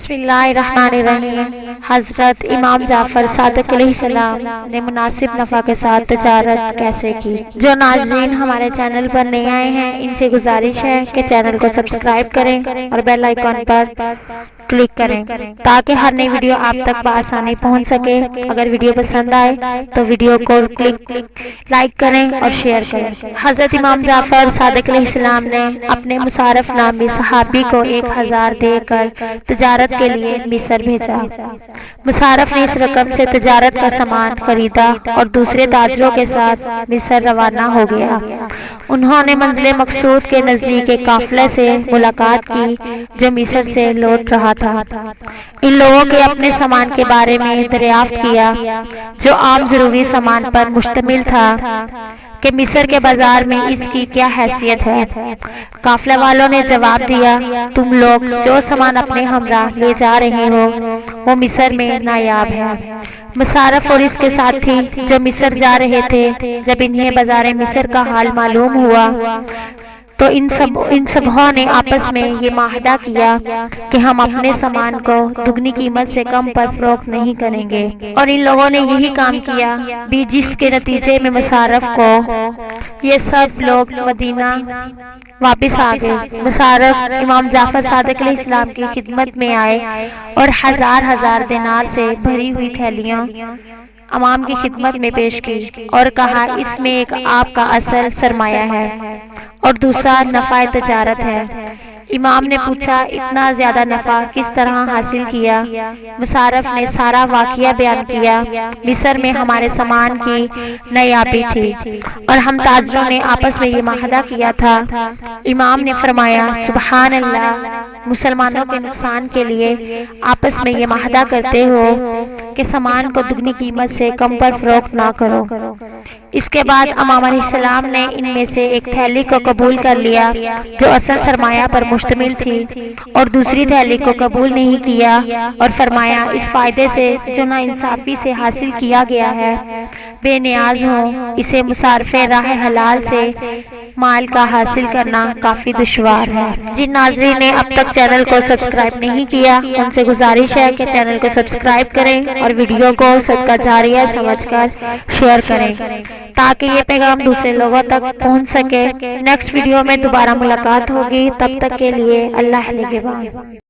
بسم اللہ الرحمن الرحیم۔ حضرت امام جعفر صادق علیہ السلام نے مناسب نفع کے ساتھ تجارت کیسے کی؟ جو ناظرین ہمارے چینل پر نئے آئے ہیں ان سے گزارش ہے کہ چینل کو سبسکرائب کریں اور بیل آئیکن پر کلک کریں تاکہ ہر نئی ویڈیو آپ تک بآسانی پہنچ سکے۔ اگر ویڈیو پسند آئے تو ویڈیو کو لائک کریں اور شیئر کریں۔ حضرت امام جعفر صادق علیہ السلام نے اپنے مصارف نامی صحابی کو 1000 دے کر تجارت کے لیے مصر بھیجا۔ مصارف نے اس رقم سے تجارت کا سامان خریدا اور دوسرے تاجروں کے ساتھ مصر روانہ ہو گیا۔ انہوں نے منزل مقصود کے نزدیک ایک قافلے سے ملاقات کی جو مصر سے لوٹ رہا تھا۔ ان لوگوں کے اپنے سامان کے بارے میں دریافت کیا جو عام ضروری سامان پر مشتمل تھا کہ مصر کے بازار میں اس کی کیا حیثیت ہے۔ قافلہ والوں نے جواب دیا، تم لوگ جو سامان اپنے ہمراہ لے جا رہے ہو وہ مصر میں نایاب ہے۔ مصارف اور اس کے ساتھی جو مصر جا رہے تھے جب انہیں بازار مصر کا حال معلوم ہوا تو ان سبھوں نے آپس میں یہ معاہدہ کیا کہ ہم اپنے سامان کو دگنی قیمت سے کم پر فروخت نہیں کریں گے، اور ان لوگوں نے یہی کام کیا بھی جس کے نتیجے میں مصارف کو یہ سب لوگ مدینہ واپس آ گئے۔ مصارف امام جعفر صادق علیہ السلام کی خدمت میں آئے اور ہزار دینار سے بھری ہوئی تھیلیاں امام کی خدمت میں پیش کی اور کہا اس میں ایک آپ کا اصل سرمایہ ہے اور دوسرا نفع تجارت ہے۔ امام نے پوچھا اتنا زیادہ نفع کس طرح حاصل کیا؟ مصارف نے سارا واقعہ بیان کیا۔ مصر میں ہمارے سامان کی نایابی تھی اور ہم تاجروں نے آپس میں یہ معاہدہ کیا تھا۔ امام نے فرمایا سبحان اللہ، مسلمانوں کے نقصان کے لیے آپس میں یہ معاہدہ کرتے ہو کہ سامان کو دگنی قیمت سے کم پر فروخت نہ کرو۔ اس کے بعد امام علیہ السلام نے ان میں سے ایک تھیلی کو قبول کر لیا جو اصل سرمایہ پر مشتمل تھی اور دوسری تھیلی کو قبول نہیں کیا اور فرمایا اس فائدے سے جو ناانصافی سے حاصل کیا گیا ہے بے نیاز ہوں، اسے مصارف راہ حلال سے مال کا حاصل کرنا کافی دشوار ہے۔ جن ناظرین نے اب تک چینل کو سبسکرائب نہیں کیا ان سے گزارش ہے کہ چینل کو سبسکرائب کریں اور ویڈیو کو صدقہ جاریہ سمجھ کر شیئر کریں تاکہ یہ پیغام دوسرے لوگوں تک پہنچ سکے۔ نیکسٹ ویڈیو میں دوبارہ ملاقات ہوگی، تب تک کے لیے اللہ نگہبان۔